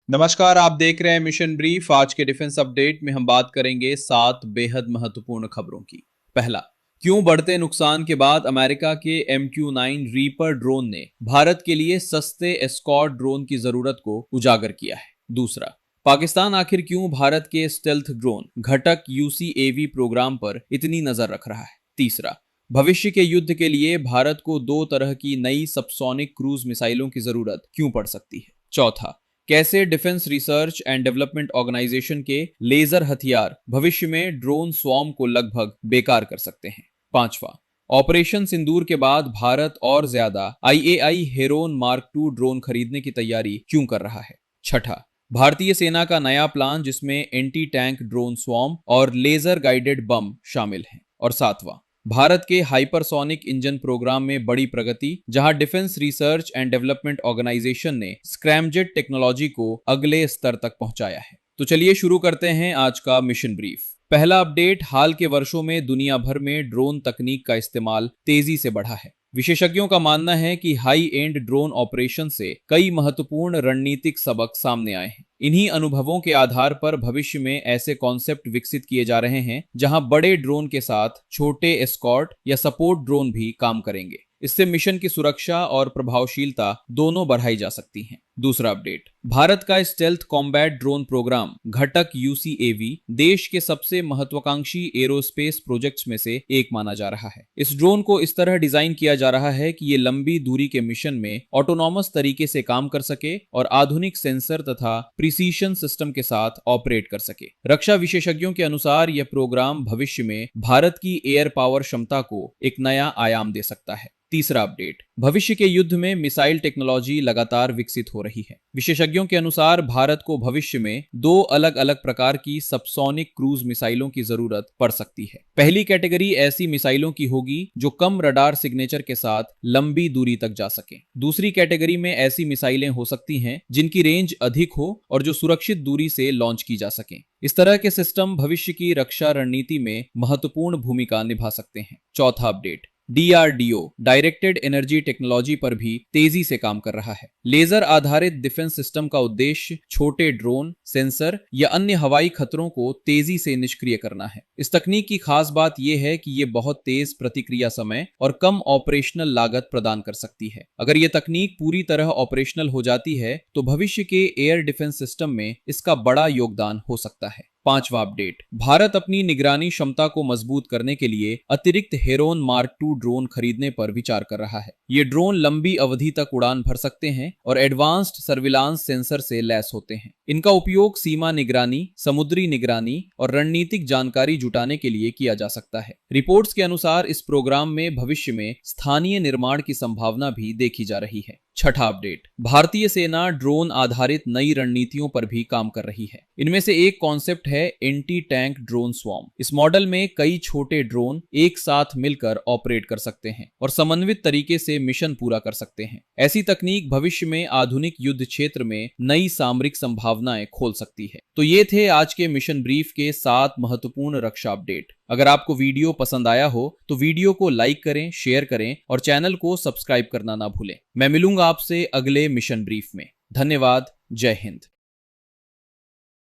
नमस्कार, आप देख रहे हैं मिशन ब्रीफ। आज के डिफेंस अपडेट में हम बात करेंगे 7 बेहद महत्वपूर्ण खबरों की। पहला, क्यों बढ़ते नुकसान के बाद अमेरिका के MQ-9 रीपर ड्रोन ने भारत के लिए सस्ते एस्कॉर्ट ड्रोन की जरूरत को उजागर किया है। दूसरा, पाकिस्तान आखिर क्यों भारत के स्टेल्थ ड्रोन घटक UCAV प्रोग्राम पर इतनी नजर रख रहा है। तीसरा, भविष्य के युद्ध के लिए भारत को 2 तरह की नई सबसोनिक क्रूज मिसाइलों की जरूरत क्यों पड़ सकती है। चौथा, कैसे defence research and development organisation के लेजर हथियार भविष्य में ड्रोन स्वॉर्म को लगभग बेकार कर सकते हैं। पांचवा, ऑपरेशन सिंदूर के बाद भारत और ज्यादा IAI हेरोन मार्क 2 ड्रोन खरीदने की तैयारी क्यों कर रहा है। छठा, भारतीय सेना का नया प्लान जिसमें एंटी टैंक ड्रोन स्वॉर्म और लेजर गाइडेड बम शामिल हैं। और सातवां, भारत के हाइपरसोनिक इंजन प्रोग्राम में बड़ी प्रगति, जहां defence research and development organisation ने स्क्रैमजेट टेक्नोलॉजी को अगले स्तर तक पहुंचाया है। तो चलिए शुरू करते हैं आज का मिशन ब्रीफ। पहला अपडेट, हाल के वर्षों में दुनिया भर में ड्रोन तकनीक का इस्तेमाल तेजी से बढ़ा है। विशेषज्ञों का मानना है कि हाई एंड ड्रोन ऑपरेशन से कई महत्वपूर्ण रणनीतिक सबक सामने आए हैं। इन्हीं अनुभवों के आधार पर भविष्य में ऐसे कॉन्सेप्ट विकसित किए जा रहे हैं जहां बड़े ड्रोन के साथ छोटे एस्कॉर्ट या सपोर्ट ड्रोन भी काम करेंगे। इससे मिशन की सुरक्षा और प्रभावशीलता दोनों बढ़ाई जा सकती हैं। दूसरा अपडेट, भारत का स्टेल्थ कॉम्बैट ड्रोन प्रोग्राम घटक UCAV देश के सबसे महत्वाकांक्षी एरोस्पेस प्रोजेक्ट्स में से एक माना जा रहा है। इस ड्रोन को इस तरह डिजाइन किया जा रहा है कि ये लंबी दूरी के मिशन में ऑटोनॉमस तरीके से काम कर सके और आधुनिक सेंसर तथा प्रिसीशन सिस्टम के साथ ऑपरेट कर सके। रक्षा विशेषज्ञों के अनुसार यह प्रोग्राम भविष्य में भारत की एयर पावर क्षमता को एक नया आयाम दे सकता है। तीसरा अपडेट, भविष्य के युद्ध में मिसाइल टेक्नोलॉजी लगातार विकसित हो रही है। विशेषज्ञों के अनुसार भारत को भविष्य में 2 अलग अलग प्रकार की सबसोनिक क्रूज मिसाइलों की जरूरत पड़ सकती है। पहली कैटेगरी ऐसी मिसाइलों की होगी जो कम रडार सिग्नेचर के साथ लंबी दूरी तक जा सके। दूसरी कैटेगरी में ऐसी मिसाइलें हो सकती हैं जिनकी रेंज अधिक हो और जो सुरक्षित दूरी से लॉन्च की जा सके। इस तरह के सिस्टम भविष्य की रक्षा रणनीति में महत्वपूर्ण भूमिका निभा सकते हैं। चौथा update, DRDO directed energy technology पर भी तेजी से काम कर रहा है। लेजर आधारित डिफेंस सिस्टम का उद्देश्य छोटे ड्रोन, सेंसर या अन्य हवाई खतरों को तेजी से निष्क्रिय करना है। इस तकनीक की खास बात यह है कि यह बहुत तेज प्रतिक्रिया समय और कम ऑपरेशनल लागत प्रदान कर सकती है। अगर यह तकनीक पूरी तरह ऑपरेशनल हो जाती है तो भविष्य के एयर डिफेंस सिस्टम में इसका बड़ा योगदान हो सकता है। पांचवा अपडेट, भारत अपनी निगरानी क्षमता को मजबूत करने के लिए अतिरिक्त हेरोन मार्क 2 ड्रोन खरीदने पर विचार कर रहा है। ये ड्रोन लंबी अवधि तक उड़ान भर सकते हैं और एडवांस्ड सर्विलांस सेंसर से लैस होते हैं। इनका उपयोग सीमा निगरानी, समुद्री निगरानी और रणनीतिक जानकारी जुटाने के लिए किया जा सकता है। रिपोर्ट्स के अनुसार इस प्रोग्राम में भविष्य में स्थानीय निर्माण की संभावना भी देखी जा रही है। छठा अपडेट, भारतीय सेना ड्रोन आधारित नई रणनीतियों पर भी काम कर रही है। इनमें से एक कॉन्सेप्ट है एंटी टैंक ड्रोन स्वॉर्म। इस मॉडल में कई छोटे ड्रोन एक साथ मिलकर ऑपरेट कर सकते हैं और समन्वित तरीके से मिशन पूरा कर सकते हैं। ऐसी तकनीक भविष्य में आधुनिक युद्ध क्षेत्र में नई सामरिक संभावनाएं खोल सकती है। तो ये थे आज के मिशन ब्रीफ के 7 महत्वपूर्ण रक्षा अपडेट। अगर आपको वीडियो पसंद आया हो तो वीडियो को लाइक करें, शेयर करें और चैनल को सब्सक्राइब करना ना भूलें। मैं मिलूंगा आपसे अगले मिशन ब्रीफ में। धन्यवाद। जय हिंद।